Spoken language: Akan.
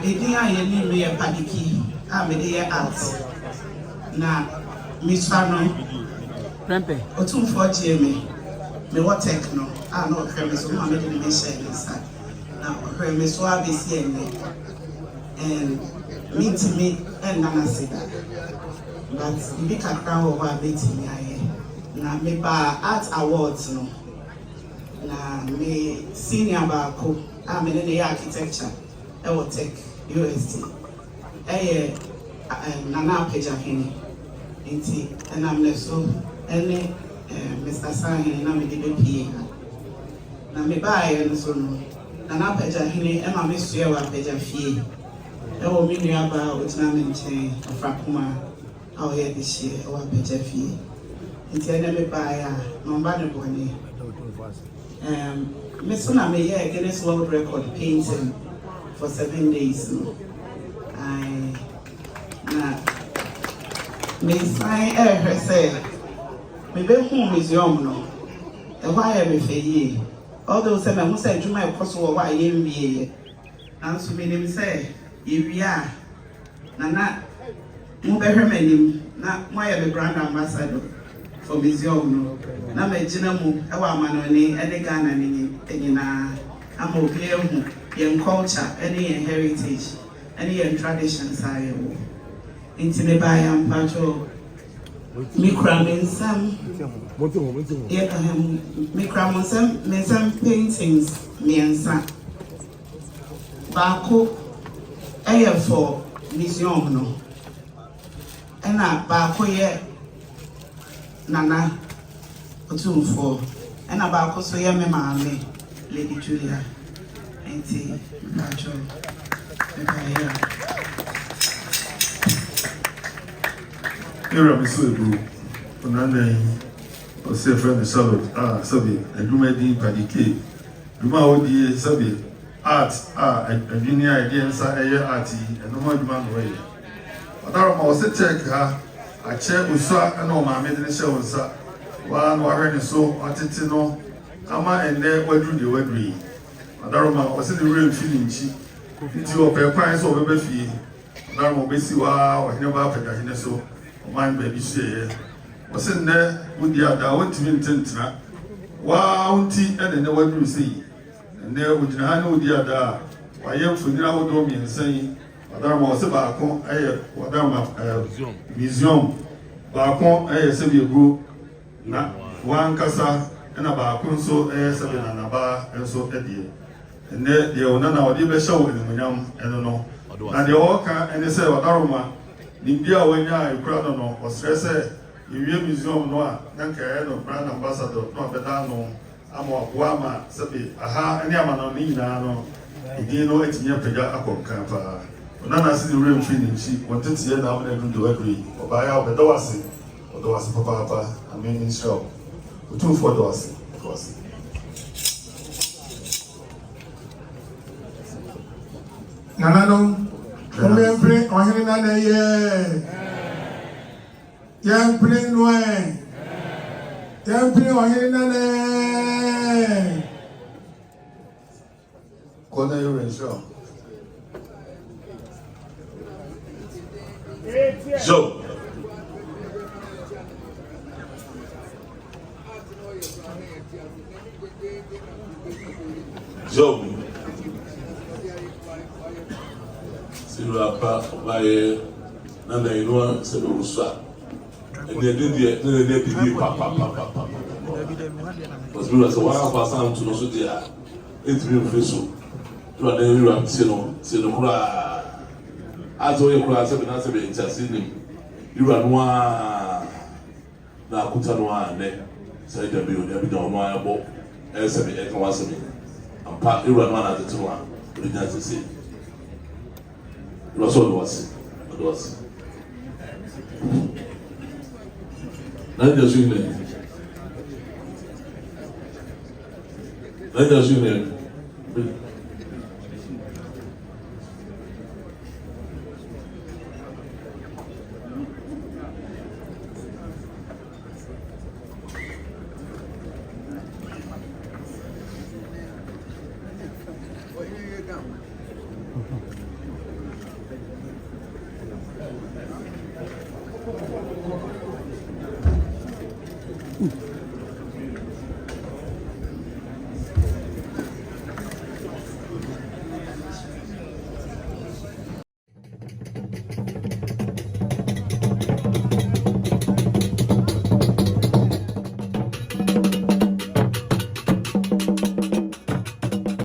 Medi a yeni me PADDY a medi art na Mesuem OTUMFUO me what tech no a no hwe me so ma me de me share inside na hwe me so abesi enne and meet me and nana seda but ibi kakra wo wa beti mi aye na me ba art awards no na me senior ba ko a me ne architecture e wo tech UST nana peja hini inti na me so ene Mr. Sahene na me de be na me ba aye no so no nana peja hini e ma me sue wa peja fie e wo mi nua ba o tina me nchen afrakuma a o ye de hie e wa peja fie inti ene me ba ya no ba ne boni me so na me ye Guinness World Record painting for 7 days no I na me sign her say me be hu museum no e wa ya me feye although say me hu say adwuma e koso wo wa ye mbiye nanso me nim say yewia na mo be hwemanim na mo ya be brand ambassador for museum no na me gina mu e wa amanoni e de Ghana ni nyina ama obi ehu yen culture any yen heritage any yen traditions are wo inti me ba ya mpacho mi kramensam mi kramensam mensam paintings miensa baako eye for museum no ena baako ye nana OTUMFUO ena baako so ye me maame Lady Julia inti mpacho me Era Mesuem, Onane, or say friend Sabbath, Sabi, and Lumedi PADDY, Luma Odi, Sabi, art, a junior against a arty, and no more demand away. But I was a check her, a chair Usa, and all my maiden show, sir. One were so, Atitino, Ama and there were through the wedding. Adaroma was in the real feeling she. It's your price of a baby. Adaroma Bessiwa, or never pay so. Man baby say was in there with the other went to Vincentina. Wow, tea and then what you see. And there with the other. Why am for now doing and saying, Madame was about Mesuem. Bacon, a Sabia group, not one casa and about Conso, a seven and a bar, and so Eddie. And there they will not even show in the Minam, and no. And the Oka and they say, Adaroma. Nimbia wenya ikrado no osrese iwie museum no a nanka no brand ambassador no beda no ama aboama sabi aha ani ama no nyina no idin no etinya pega akonkan pa onana si the real feeling chi wontete na am na do agree obaya obeda wase papa amen show OTUMFUO do wase Nanano Ohene Ohene na ye. Yampre noe. Yampre Ohene na ne. Kona you show. So Sirapa by Nana Inoa Sedusa. And they did the papa. Was we was a while for some to also there. It's been vessel. To a daily ram, Sinokura. As all your class have been answering, just in him. You are one. Now, Kutanwa, ne. Say the bill, there be no more about S7 once a minute. And part you run one at the 2 1. We didn't see. It was all was. It was. Let us win. Let us win. Ooh.